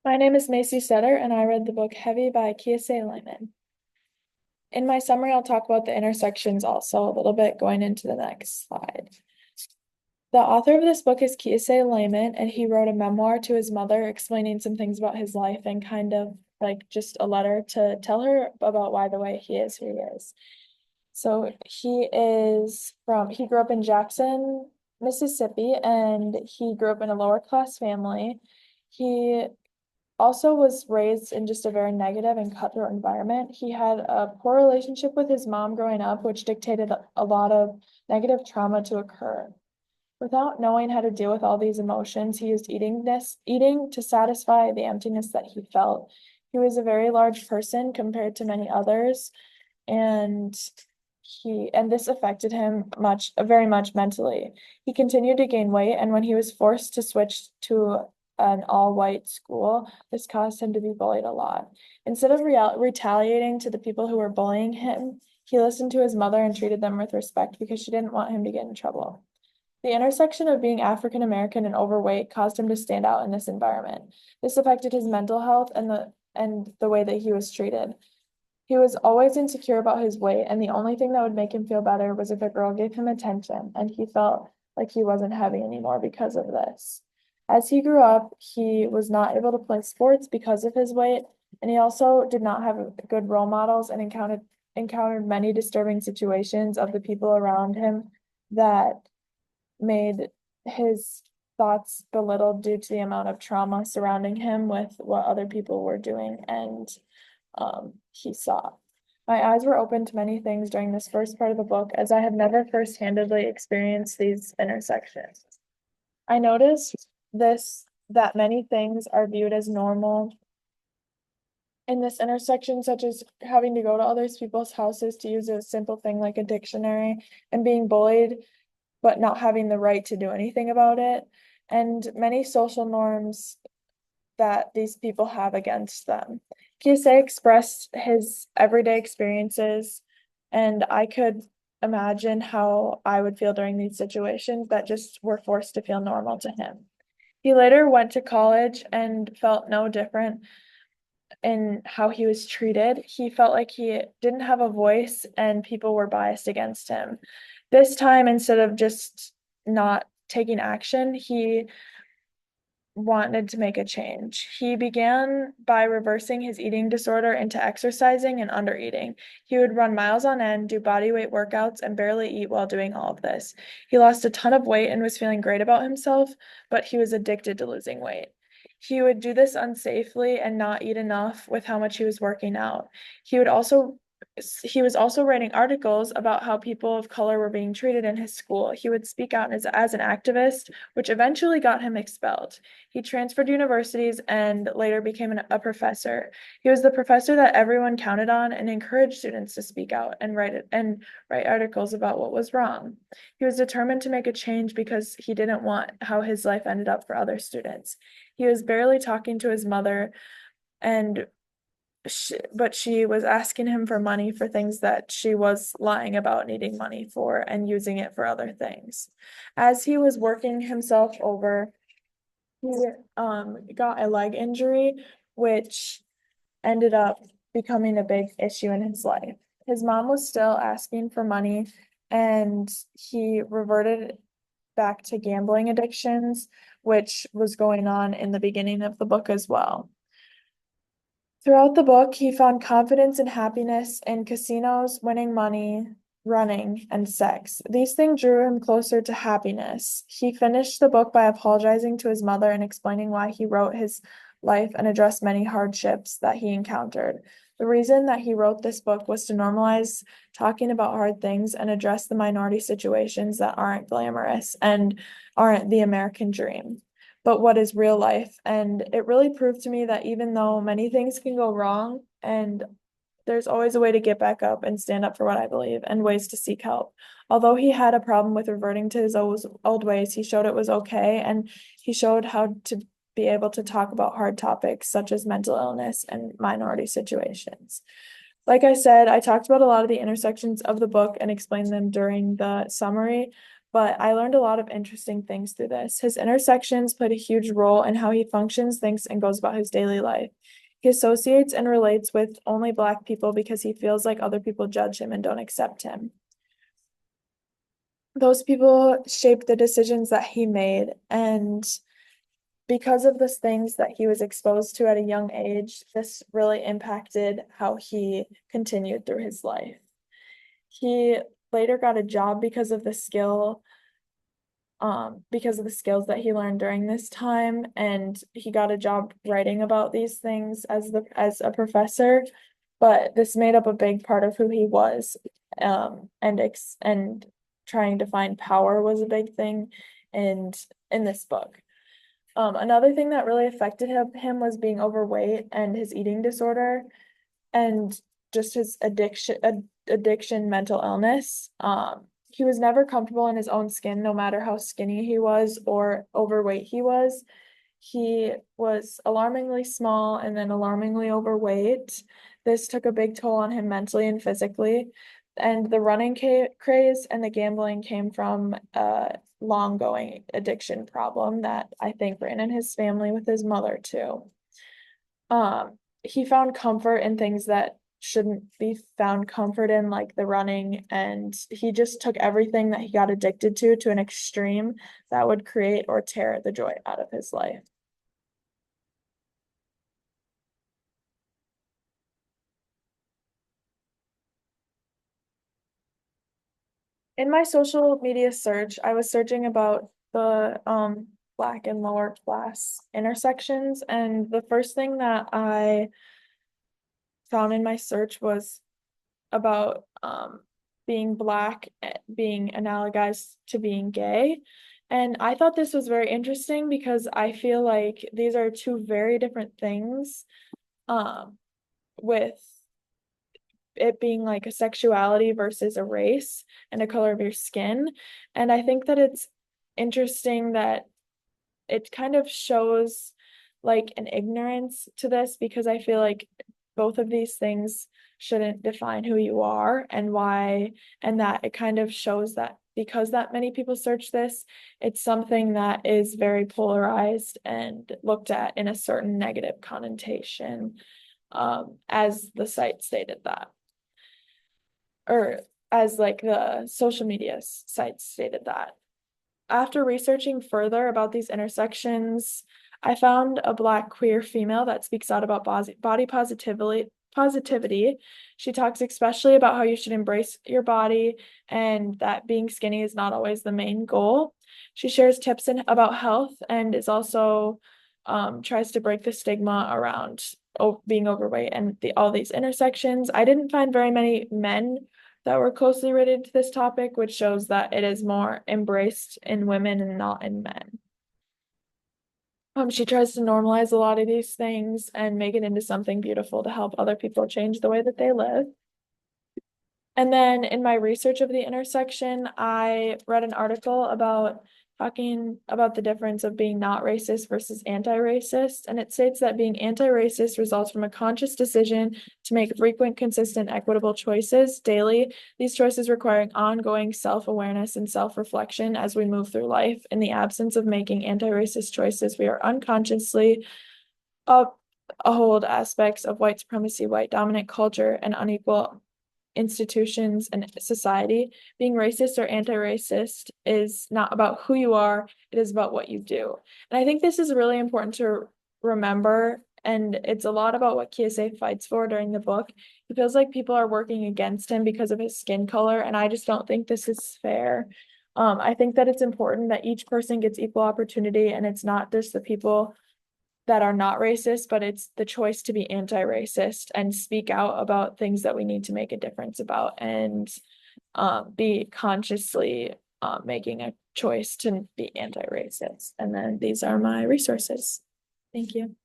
My name is Macey Sutter, and I read the book Heavy by Kiese Lyman. In my summary, I'll talk about the intersections also a little bit going into the next slide. The author of this book is Kiese Lyman, and he wrote a memoir to his mother explaining some things about his life and kind of like just a letter to tell her about why the way he is who he is. So he grew up in Jackson, Mississippi, and he grew up in a lower class family. He also was raised in just a very negative and cutthroat environment. He had a poor relationship with his mom growing up, which dictated a lot of negative trauma to occur. Without knowing how to deal with all these emotions, he used eating to satisfy the emptiness that he felt. He was a very large person compared to many others, and this affected him very much mentally. He continued to gain weight, and when he was forced to switch to an all-white school, this caused him to be bullied a lot. Instead of retaliating to the people who were bullying him, he listened to his mother and treated them with respect because she didn't want him to get in trouble. The intersection of being African American and overweight caused him to stand out in this environment. This affected his mental health and the way that he was treated. He was always insecure about his weight, and the only thing that would make him feel better was if a girl gave him attention, and he felt like he wasn't having any more because of this. As he grew up, he was not able to play sports because of his weight, and he also did not have good role models and encountered many disturbing situations of the people around him that made his thoughts belittled due to the amount of trauma surrounding him with what other people were doing and he saw. My eyes were open to many things during this first part of the book, as I had never first-handedly experienced these intersections. I noticed that many things are viewed as normal in this intersection, such as having to go to other people's houses to use a simple thing like a dictionary and being bullied, but not having the right to do anything about it, and many social norms that these people have against them. Kiyosei expressed his everyday experiences, and I could imagine how I would feel during these situations that just were forced to feel normal to him. He later went to college and felt no different in how he was treated. He felt like he didn't have a voice and people were biased against him. This time, instead of just not taking action, he wanted to make a change. He began by reversing his eating disorder into exercising and undereating. He would run miles on end, do body weight workouts, and barely eat while doing all of this. He lost a ton of weight and was feeling great about himself, but he was addicted to losing weight. He would do this unsafely and not eat enough with how much he was working out. He would also he was also writing articles about how people of color were being treated in his school. He would speak out as an activist, which eventually got him expelled. He transferred universities and later became a professor. He was the professor that everyone counted on and encouraged students to speak out and write articles about what was wrong. He was determined to make a change because he didn't want how his life ended up for other students. He was barely talking to his mother and but she was asking him for money for things that she was lying about needing money for and using it for other things. As he was working himself over, he got a leg injury, which ended up becoming a big issue in his life. His mom was still asking for money, and he reverted back to gambling addictions, which was going on in the beginning of the book as well. Throughout the book, he found confidence and happiness in casinos, winning money, running, and sex. These things drew him closer to happiness. He finished the book by apologizing to his mother and explaining why he wrote his life and addressed many hardships that he encountered. The reason that he wrote this book was to normalize talking about hard things and address the minority situations that aren't glamorous and aren't the American dream, but what is real life. And it really proved to me that even though many things can go wrong, and there's always a way to get back up and stand up for what I believe and ways to seek help. Although he had a problem with reverting to his old ways, he showed it was okay, and he showed how to be able to talk about hard topics such as mental illness and minority situations. Like I said, I talked about a lot of the intersections of the book and explained them during the summary, but I learned a lot of interesting things through this. His intersections played a huge role in how he functions, thinks, and goes about his daily life. He associates and relates with only Black people because he feels like other people judge him and don't accept him. Those people shaped the decisions that he made, and because of the things that he was exposed to at a young age, this really impacted how he continued through his life. He later got a job because of the skills that he learned during this time, and he got a job writing about these things as a professor. But this made up a big part of who he was, and trying to find power was a big thing, and in this book. Another thing that really affected him was being overweight and his eating disorder and just his addiction, mental illness. He was never comfortable in his own skin, no matter how skinny he was or overweight he was. He was alarmingly small and then alarmingly overweight. This took a big toll on him mentally and physically. And the running craze and the gambling came from a long-going addiction problem that I think ran in his family with his mother too. He found comfort in things that shouldn't be found comfort in, like the running, and he just took everything that he got addicted to an extreme that would create or tear the joy out of his life. In my social media search, I was searching about the Black and lower class intersections, and the first thing that I found in my search was about being Black being analogized to being gay. And I thought this was very interesting because I feel like these are two very different things, with it being like a sexuality versus a race and a color of your skin. And I think that it's interesting that it kind of shows like an ignorance to this, because I feel like both of these things shouldn't define who you are and why, and that it kind of shows that because that many people search this, it's something that is very polarized and looked at in a certain negative connotation, as the site stated that, or as like the social media sites stated that. After researching further about these intersections, I found a Black queer female that speaks out about body positivity. She talks especially about how you should embrace your body and that being skinny is not always the main goal. She shares tips about health and is also tries to break the stigma around being overweight and all these intersections. I didn't find very many men that were closely related to this topic, which shows that it is more embraced in women and not in men. She tries to normalize a lot of these things and make it into something beautiful to help other people change the way that they live. And then in my research of the intersection, I read an article about talking about the difference of being not racist versus anti-racist. And it states that being anti-racist results from a conscious decision to make frequent, consistent, equitable choices daily. These choices requiring ongoing self-awareness and self-reflection as we move through life. In the absence of making anti-racist choices, we are unconsciously uphold aspects of white supremacy, white dominant culture, and unequal institutions and society. Being racist or anti-racist is not about who you are, it is about what you do. And I think this is really important to remember, and it's a lot about what Kiese fights for during the book. He feels like people are working against him because of his skin color, and I just don't think this is fair. I think that it's important that each person gets equal opportunity, and it's not just the people that are not racist, but it's the choice to be anti-racist and speak out about things that we need to make a difference about, and be consciously making a choice to be anti-racist. And then these are my resources. Thank you.